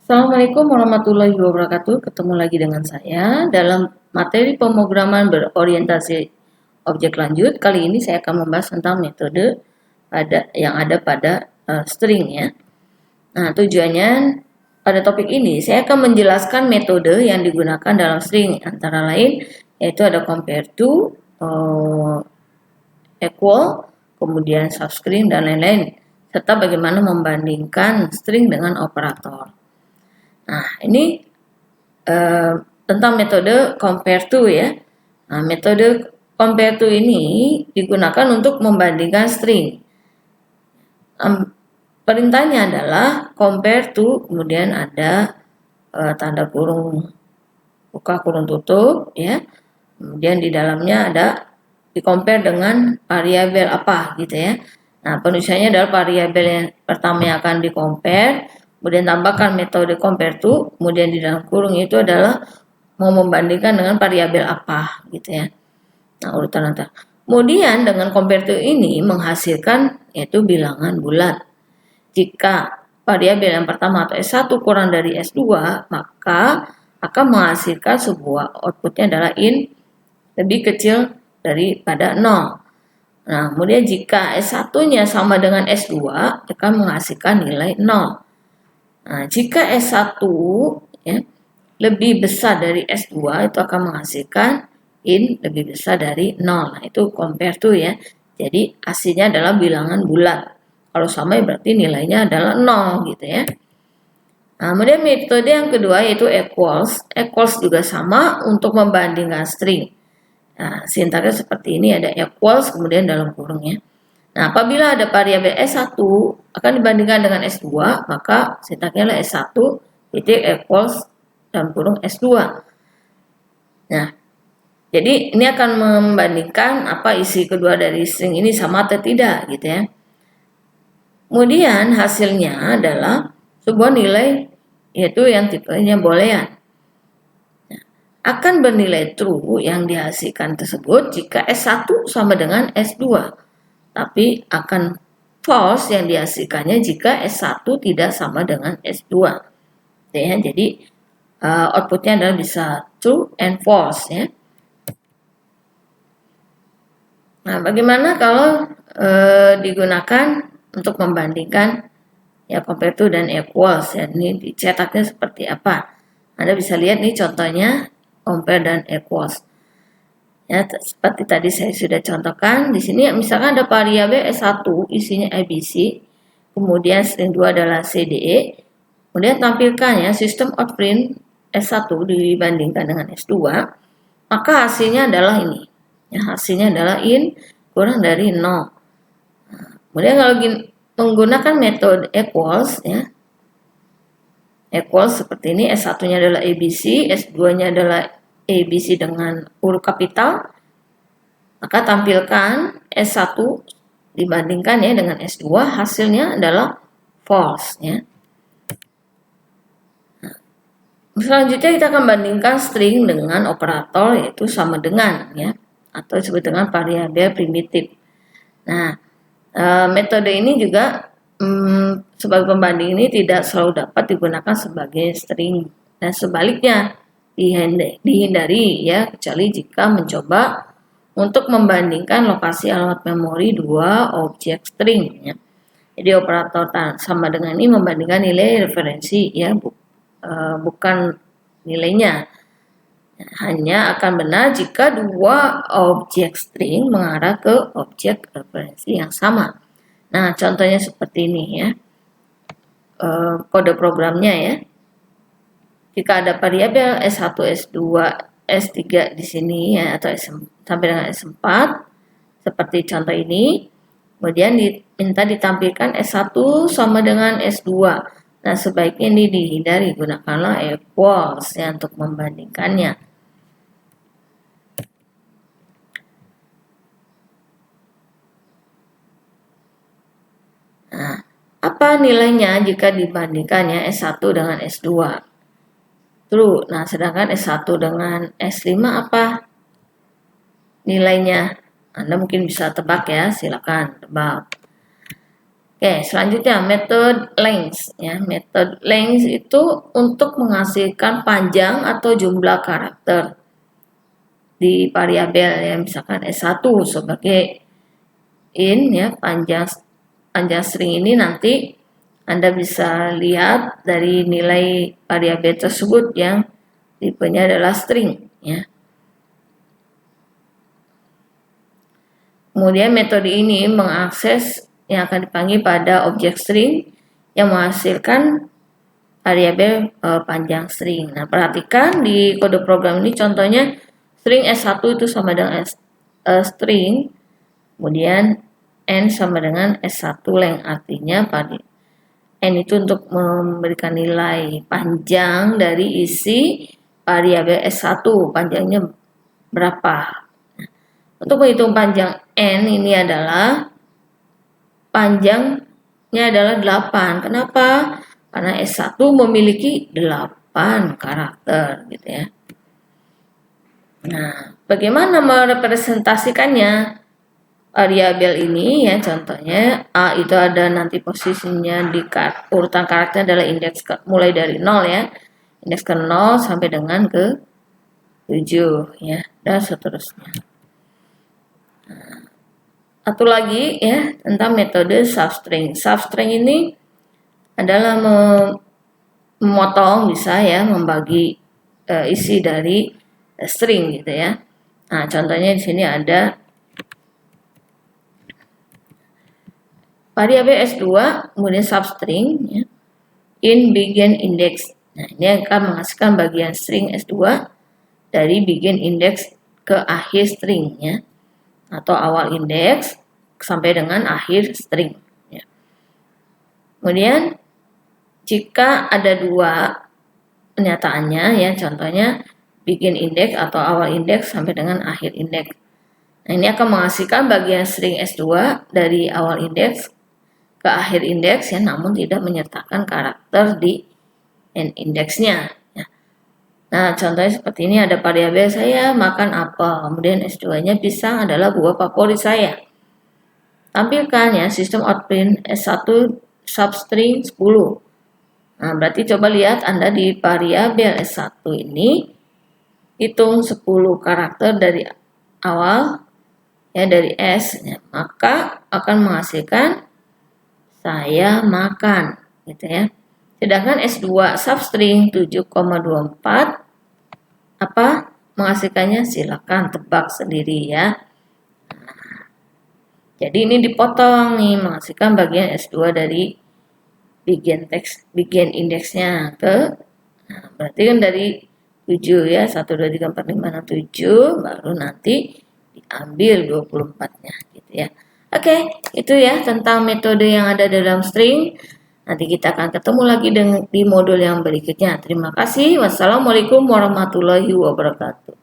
Assalamualaikum warahmatullahi wabarakatuh. Ketemu lagi dengan saya dalam materi pemrograman berorientasi objek lanjut. Kali ini saya akan membahas tentang metode yang ada pada string ya. Nah, tujuannya pada topik ini saya akan menjelaskan metode yang digunakan dalam string, antara lain yaitu ada compare to, equal, kemudian substring dan lain-lain, serta bagaimana membandingkan string dengan operator. Nah, ini tentang metode compare to ya. Nah, metode compare to ini digunakan untuk membandingkan string. Perintahnya adalah compare to, kemudian ada tanda kurung buka kurung tutup ya. Kemudian di dalamnya ada di compare dengan variabel apa gitu ya. Nah, penulisannya adalah variabel yang pertama yang akan di compare, kemudian tambahkan metode compare to, kemudian di dalam kurung itu adalah mau membandingkan dengan variabel apa gitu ya. Nah, urutan antara. Kemudian dengan compare to ini menghasilkan yaitu bilangan bulat. Jika variabel yang pertama atau S1 kurang dari S2, maka akan menghasilkan sebuah outputnya adalah int lebih kecil daripada 0. Nah, kemudian jika S1-nya sama dengan S2, akan menghasilkan nilai 0. Nah, jika S1 ya, lebih besar dari S2, itu akan menghasilkan int lebih besar dari 0. Nah, itu compare to ya. Jadi, hasilnya adalah bilangan bulat. Kalau sama berarti nilainya adalah 0 gitu ya. Nah, kemudian metode yang kedua yaitu equals. Equals juga sama untuk membandingkan string. Nah, sintaksnya seperti ini, ada equals kemudian dalam kurungnya. Nah, apabila ada variabel S1 akan dibandingkan dengan S2, maka sintaksnya adalah S1 titik equals dalam kurung S2. Nah, jadi ini akan membandingkan apa isi kedua dari string ini sama atau tidak gitu ya. Kemudian hasilnya adalah sebuah nilai yaitu yang tipenya boolean. Nah, akan bernilai true yang dihasilkan tersebut jika S1 sama dengan S2. Tapi akan false yang dihasilkannya jika S1 tidak sama dengan S2. Ya, jadi outputnya adalah bisa true and false ya. Nah, bagaimana kalau digunakan untuk membandingkan ya compare to dan equals ya. Ini dicetaknya seperti apa? Anda bisa lihat nih contohnya compare dan equals. Ya, seperti tadi saya sudah contohkan di sini misalkan ada variabel S1 isinya ABC, kemudian string 2 adalah CDE, kemudian tampilkan ya sistem out print S1 dibandingkan dengan S2, maka hasilnya adalah ini. Ya, hasilnya adalah int kurang dari 0. Nah, kemudian kalau menggunakan metode equals ya. Equals seperti ini, S1-nya adalah ABC, S2-nya adalah ABC dengan huruf kapital. Maka tampilkan S1 dibandingkan ya dengan S2, hasilnya adalah false ya. Nah, selanjutnya kita akan bandingkan string dengan operator yaitu sama dengan ya, atau disebut dengan variabel primitif. Nah, metode ini juga sebagai pembanding ini tidak selalu dapat digunakan sebagai string dan sebaliknya dihindari ya, kecuali jika mencoba untuk membandingkan lokasi alamat memori dua objek string ya. Jadi operator sama dengan ini membandingkan nilai referensi ya, bukan nilainya. Hanya akan benar jika dua objek string mengarah ke objek referensi yang sama. Nah, contohnya seperti ini ya. Kode programnya ya. Jika ada variabel S1, S2, S3 di sini ya, atau sampai dengan S4 seperti contoh ini. Kemudian diminta ditampilkan S1 sama dengan S2. Nah, sebaiknya ini dihindari, gunakanlah equals ya untuk membandingkannya. Nah, apa nilainya jika dibandingkannya S1 dengan S2? True. Nah, sedangkan S1 dengan S5 apa nilainya? Anda mungkin bisa tebak ya, silakan tebak. Oke, selanjutnya method length ya. Method length itu untuk menghasilkan panjang atau jumlah karakter di variabel ya, misalkan S1 sebagai in ya, panjang string ini nanti Anda bisa lihat dari nilai variabel tersebut yang tipenya adalah string ya. Kemudian metode ini mengakses yang akan dipanggil pada objek string yang menghasilkan variabel panjang string. Nah, perhatikan di kode program ini contohnya string S1 itu sama dengan string, kemudian n sama dengan S1 length, artinya n itu untuk memberikan nilai panjang dari isi variabel S1, panjangnya berapa. Untuk menghitung panjang n ini adalah panjangnya adalah 8. Kenapa? Karena S1 memiliki 8 karakter gitu ya. Nah, bagaimana merepresentasikannya variabel ini ya, contohnya A itu ada nanti posisinya di urutan karakter adalah indeks mulai dari 0 ya. Indeks ke 0 sampai dengan ke 7 ya, dan seterusnya. Satu lagi ya tentang metode substring. Substring ini adalah memotong, bisa ya, membagi isi dari string gitu ya. Nah, contohnya di sini ada variabel S2 kemudian substring ya, in begin index. Nah, ini akan menghasilkan bagian string S2 dari begin index ke akhir string ya, atau awal indeks sampai dengan akhir string ya. Kemudian jika ada dua penyataannya ya, contohnya begin index atau awal indeks sampai dengan akhir indeks. Nah, ini akan menghasilkan bagian string S2 dari awal indeks ke akhir indeks ya, namun tidak menyertakan karakter di end indeksnya ya. Nah, contohnya seperti ini, ada variabel saya makan apel, kemudian S2-nya pisang adalah buah favorit saya. Tampilkan ya sistem outprint S1 substring 10. Nah, berarti coba lihat Anda di variabel S1 ini hitung 10 karakter dari awal ya, dari S ya, maka akan menghasilkan saya makan gitu ya. Sedangkan S2 substring 7,24 apa menghasilkannya, silakan tebak sendiri ya. Jadi ini dipotong nih, menghasilkan bagian S2 dari begin indeksnya ke, nah, berarti kan dari 7 ya, 1, 2, 3, 4, 5, 6, 7, baru nanti diambil 24-nya gitu ya. Oke, itu ya tentang metode yang ada dalam string. Nanti kita akan ketemu lagi di modul yang berikutnya. Terima kasih. Wassalamualaikum warahmatullahi wabarakatuh.